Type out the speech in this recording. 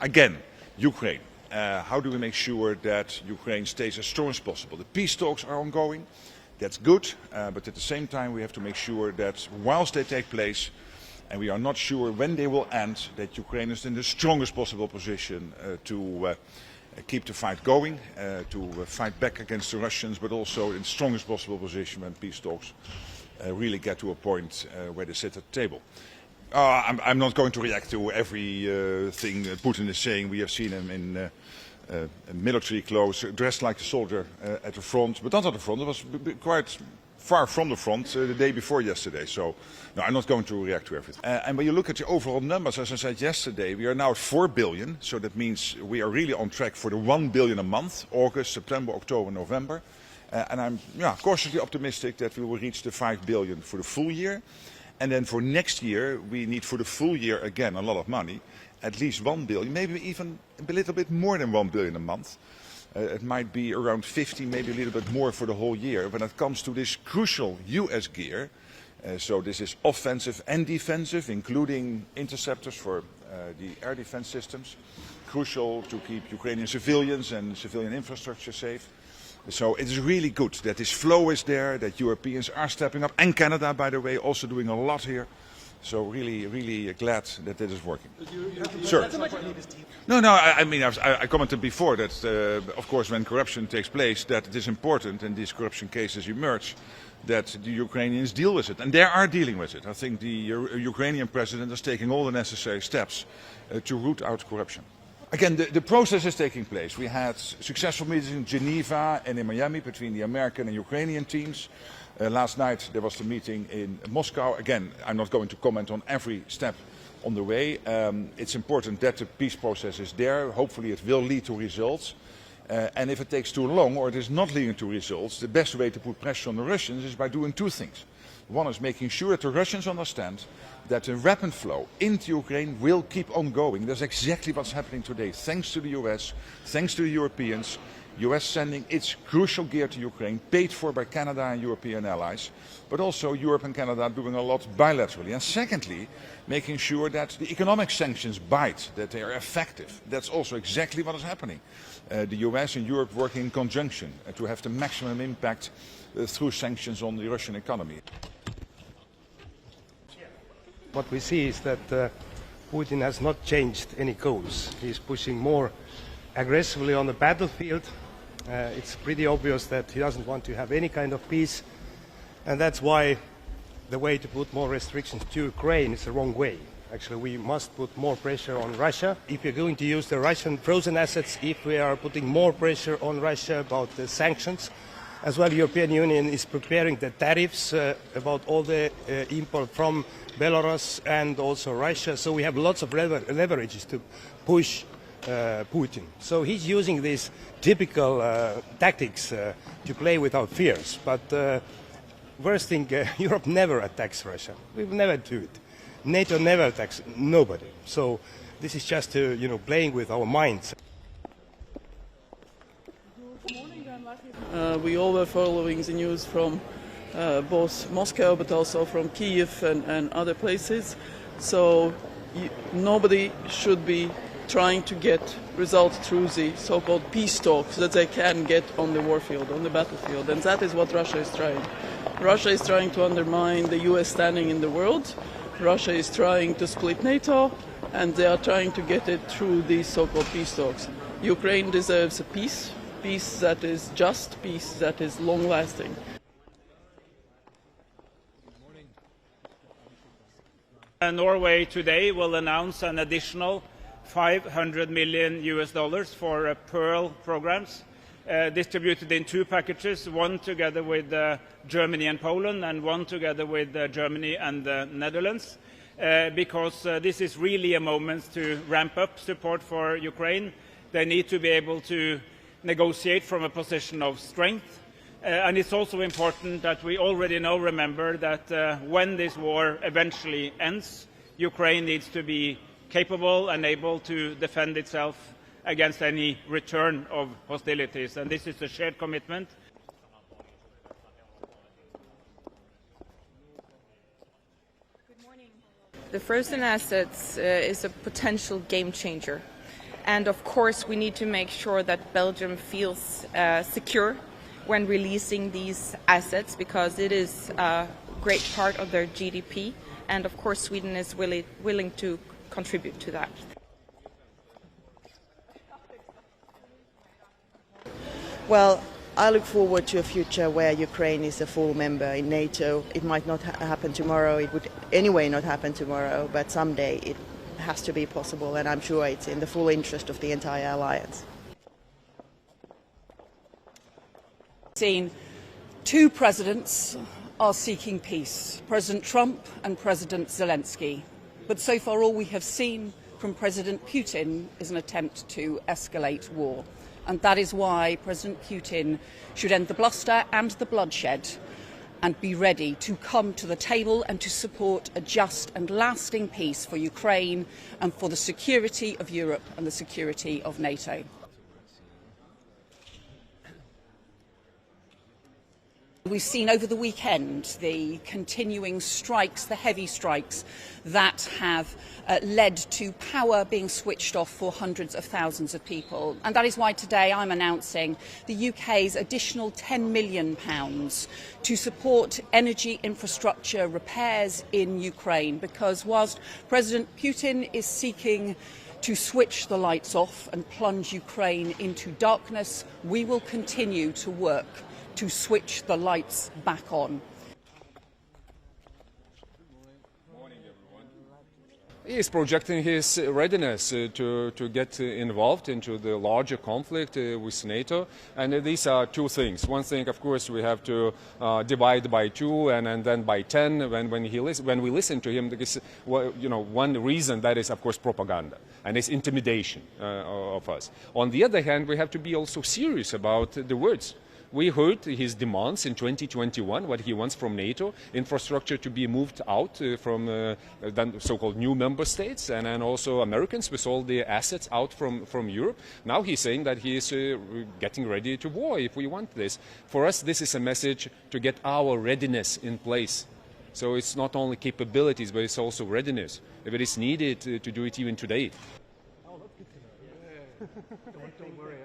Again, Ukraine. How do we make sure that Ukraine stays as strong as possible? The peace talks are ongoing. That's good, but at the same time we have to make sure that whilst they take place, and we are not sure when they will end, that Ukraine is in the strongest possible position to keep the fight going, to fight back against the Russians, but also in the strongest possible position when peace talks really get to a point where they sit at the table. I'm not going to react to everything Putin is saying. We have seen him in military clothes, dressed like a soldier at the front, but not at the front. It was quite far from the front the day before yesterday. So no, I'm not going to react to everything. And when you look at the overall numbers, as I said yesterday, we are now at 4 billion. So that means we are really on track for the 1 billion a month, August, September, October, November. And I'm cautiously optimistic that we will reach the 5 billion for the full year. And then for next year, we need for the full year, again, a lot of money, at least 1 billion, maybe even a little bit more than 1 billion a month. It might be around 50, maybe a little bit more for the whole year when it comes to this crucial US gear. So this is offensive and defensive, including interceptors for the air defense systems. Crucial to keep Ukrainian civilians and civilian infrastructure safe. So it is really good that this flow is there, that Europeans are stepping up, and Canada, by the way, also doing a lot here. So really, really glad that this is working. Sure. No, I mean, I commented before that, of course, when corruption takes place, that it is important, and these corruption cases emerge, that the Ukrainians deal with it. And they are dealing with it. I think the Ukrainian president is taking all the necessary steps to root out corruption. Again, the process is taking place. We had successful meetings in Geneva and in Miami between the American and Ukrainian teams. Last night there was the meeting in Moscow. Again, I'm not going to comment on every step on the way. It's important that the peace process is there. Hopefully it will lead to results. And if it takes too long or it is not leading to results, the best way to put pressure on the Russians is by doing two things. One is making sure that the Russians understand that the weapon flow into Ukraine will keep on going. That's exactly what's happening today, thanks to the US, thanks to the Europeans. US sending its crucial gear to Ukraine, paid for by Canada and European allies, but also Europe and Canada doing a lot bilaterally. And secondly, making sure that the economic sanctions bite, that they are effective. That's also exactly what is happening. The US and Europe working in conjunction to have the maximum impact through sanctions on the Russian economy. What we see is that Putin has not changed any goals. He's pushing more aggressively on the battlefield. It's pretty obvious that he doesn't want to have any kind of peace, and that's why the way to put more restrictions to Ukraine is the wrong way. Actually, we must put more pressure on Russia. If you're going to use the Russian frozen assets, if we are putting more pressure on Russia about the sanctions, as well, the European Union is preparing the tariffs about all the import from Belarus and also Russia. So we have lots of leverages to push Putin. So he's using these typical tactics to play without fears. But worst thing, Europe never attacks Russia. We will never do it. NATO never attacks nobody. So this is just playing with our minds. We all were following the news from both Moscow but also from Kiev and other places. So nobody should be trying to get results through the so-called peace talks that they can get on the warfield, on the battlefield. And that is what Russia is trying. Russia is trying to undermine the US standing in the world. Russia is trying to split NATO, and they are trying to get it through these so-called peace talks. Ukraine deserves a peace that is just, peace that is long-lasting. Norway today will announce an additional $500 million for Pearl programs, distributed in two packages, one together with Germany and Poland and one together with Germany and the Netherlands, because this is really a moment to ramp up support for Ukraine. They need to be able to negotiate from a position of strength. And it's also important that we already now remember that when this war eventually ends, Ukraine needs to be capable and able to defend itself against any return of hostilities. And this is a shared commitment. The frozen assets is a potential game changer. And of course, we need to make sure that Belgium feels secure when releasing these assets, because it is a great part of their GDP. And of course, Sweden is willing to contribute to that. Well, I look forward to a future where Ukraine is a full member in NATO. It might not happen tomorrow, it would anyway not happen tomorrow, but someday it has to be possible, and I'm sure it's in the full interest of the entire alliance. Seen two presidents are seeking peace, President Trump and President Zelensky. But so far all we have seen from President Putin is an attempt to escalate war. And that is why President Putin should end the bluster and the bloodshed and be ready to come to the table and to support a just and lasting peace for Ukraine and for the security of Europe and the security of NATO. We've seen over the weekend the continuing strikes, the heavy strikes that have led to power being switched off for hundreds of thousands of people. And that is why today I'm announcing the UK's additional £10 million to support energy infrastructure repairs in Ukraine, because whilst President Putin is seeking to switch the lights off and plunge Ukraine into darkness, we will continue to work to switch the lights back on. He is projecting his readiness to get involved into the larger conflict with NATO, and these are two things. One thing, of course, we have to divide by 2 and then by 10 when we listen to him. Because, one reason that is, of course, propaganda and it's intimidation of us. On the other hand, we have to be also serious about the words. We heard his demands in 2021, what he wants from NATO, infrastructure to be moved out from the so-called new member states, and also Americans with all the assets out from Europe. Now he's saying that he is getting ready to war if we want this. For us, this is a message to get our readiness in place. So it's not only capabilities, but it's also readiness, if it is needed to do it even today. Don't worry.